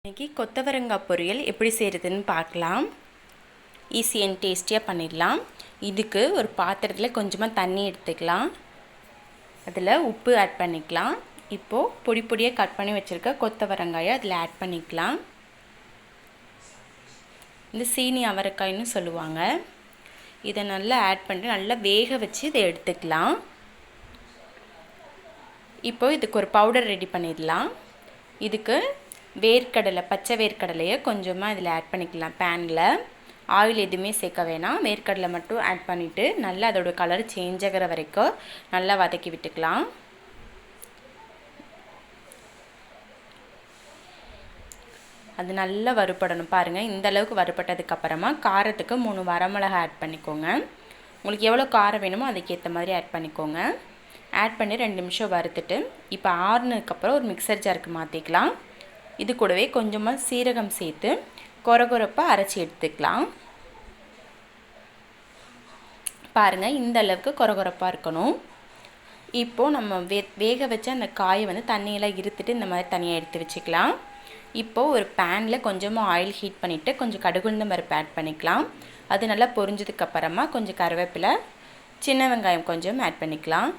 இன்றைக்கி கொத்தவரங்காய் பொரியல் எப்படி செய்கிறதுன்னு பார்க்கலாம். ஈஸி அண்ட் டேஸ்டியாக பண்ணிடலாம். இதுக்கு ஒரு பாத்திரத்தில் கொஞ்சமாக தண்ணி எடுத்துக்கலாம். அதில் உப்பு ஆட் பண்ணிக்கலாம். இப்போது பொடி பொடியாக கட் பண்ணி வச்சுருக்க கொத்தவரங்காயை அதில் ஆட் பண்ணிக்கலாம். இந்த சீனி அவரைக்காய்னு சொல்லுவாங்க. இதை நல்லா ஆட் பண்ணிட்டு நல்லா வேக வச்சு இதை எடுத்துக்கலாம். இப்போது இதுக்கு ஒரு பவுடர் ரெடி பண்ணிடலாம். இதுக்கு வேர்க்கடலை, பச்சை வேர்க்கடலையை கொஞ்சமாக இதில் ஆட் பண்ணிக்கலாம். பேனில் ஆயில் எதுவுமே சேர்க்க வேணாம், வேர்க்கடலை மட்டும் ஆட் பண்ணிவிட்டு நல்லா அதோட கலர் சேஞ்ச் ஆகிற வரைக்கும் நல்லா வதக்கி விட்டுக்கலாம். அது நல்லா வறுபடணும். பாருங்கள், இந்த அளவுக்கு வறுபட்டதுக்கப்புறமா காரத்துக்கு 3 வரமிளகா ஆட் பண்ணிக்கோங்க. உங்களுக்கு எவ்வளோ காரம் வேணுமோ அதுக்கேற்ற மாதிரி ஆட் பண்ணிக்கோங்க. ஆட் பண்ணி 2 நிமிஷம் வறுத்துட்டு இப்போ ஆறுனதுக்கப்புறம் ஒரு மிக்சர் ஜாருக்கு மாற்றிக்கலாம். இது கூடவே கொஞ்சமாக சீரகம் சேர்த்து கொரகொரப்பாக அரைச்சி எடுத்துக்கலாம். பாருங்கள், இந்த அளவுக்கு கொரகொரப்பாக இருக்கணும். இப்போது நம்ம வேக வச்ச அந்த காயை வந்து தண்ணியெல்லாம் இருத்துட்டு இந்த மாதிரி தனியாக எடுத்து வச்சுக்கலாம். இப்போது ஒரு பேனில் கொஞ்சமாக ஆயில் ஹீட் பண்ணிவிட்டு கொஞ்சம் கடுகுளுந்தம் பருப்பு ஆட் பண்ணிக்கலாம். அது நல்லா பொரிஞ்சதுக்கப்புறமா கொஞ்சம் கருவேப்பிலை, சின்ன வெங்காயம் கொஞ்சம் ஆட் பண்ணிக்கலாம்.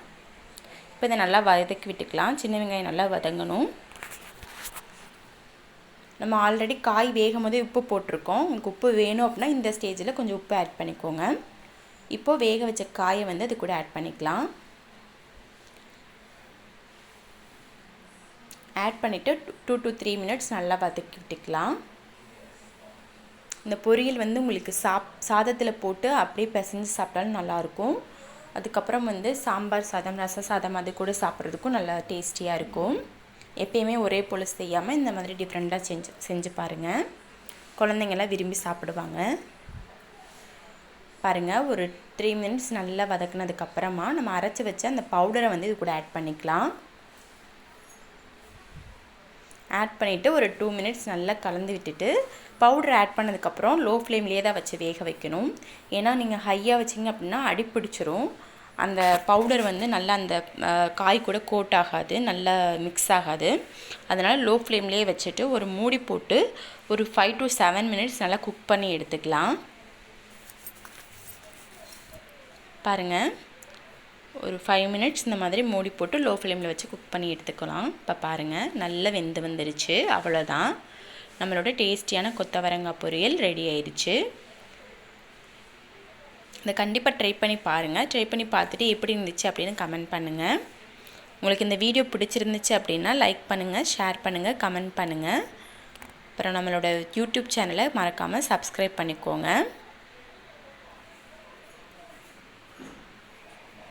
இப்போ இதை நல்லா வதக்கி விட்டுக்கலாம். சின்ன வெங்காயம் நல்லா வதங்கணும். நம்ம ஆல்ரெடி காய் வேகும் போதே உப்பு போட்டிருக்கோம். உங்களுக்கு உப்பு வேணும் அப்படின்னா இந்த ஸ்டேஜில் கொஞ்சம் உப்பு ஆட் பண்ணிக்கோங்க. இப்போது வேக வச்ச காயை வந்து அது கூட ஆட் பண்ணிக்கலாம். ஆட் பண்ணிவிட்டு 2 to 3 minutes நல்லா வதக்கி விட்டுக்கலாம். இந்த பொரியல் வந்து உங்களுக்கு சாதத்தில் போட்டு அப்படியே பிசைஞ்சு சாப்பிட்டாலும் நல்லாயிருக்கும். அதுக்கப்புறம் வந்து சாம்பார் சாதம், ரச சாதம் அது கூட சாப்பிட்றதுக்கும் நல்லா டேஸ்டியாக இருக்கும். எப்பயுமே ஒரே போல் செய்யாமல் இந்த மாதிரி டிஃப்ரெண்ட்டாக செஞ்சு பாருங்கள். குழந்தைங்கள்லாம் விரும்பி சாப்பிடுவாங்க. பாருங்கள், ஒரு 3 minutes நல்லா வதக்குனதுக்கப்புறமா நம்ம அரைச்சி வச்ச அந்த பவுடரை வந்து இது கூட ஆட் பண்ணிக்கலாம். ஆட் பண்ணிவிட்டு ஒரு 2 minutes நல்லா கலந்து விட்டுட்டு பவுடர் ஆட் பண்ணதுக்கப்புறம் லோ ஃப்ளேம்லேயே தான் வச்சு வேக வைக்கணும். ஏன்னா நீங்கள் ஹையாக வச்சிங்க அப்படின்னா அடி பிடிச்சிரும். அந்த பவுடர் வந்து நல்லா அந்த காய் கூட கோட் ஆகாது, நல்லா மிக்ஸ் ஆகாது. அதனால் லோ ஃப்ளேம்லேயே வச்சுட்டு ஒரு மூடி போட்டு ஒரு 5 to 7 minutes நல்லா குக் பண்ணி எடுத்துக்கலாம். பாருங்கள், ஒரு 5 minutes இந்த மாதிரி மூடி போட்டு லோ ஃப்ளேமில் வச்சு குக் பண்ணி எடுத்துக்கலாம். இப்போ பாருங்கள், நல்லா வெந்து வந்துருச்சு. அவ்வளோதான், நம்மளோட டேஸ்டியான கொத்தவரங்காய் பொரியல் ரெடி ஆயிடுச்சு. இதை கண்டிப்பாக ட்ரை பண்ணி பாருங்கள். ட்ரை பண்ணி பார்த்துட்டு எப்படி இருந்துச்சு அப்படின்னு கமெண்ட் பண்ணுங்கள். உங்களுக்கு இந்த வீடியோ பிடிச்சிருந்துச்சு அப்படின்னா லைக் பண்ணுங்கள், ஷேர் பண்ணுங்கள், கமெண்ட் பண்ணுங்கள். அப்புறம் நம்மளோட யூடியூப் சேனலை மறக்காமல் சப்ஸ்கிரைப் பண்ணிக்கோங்க.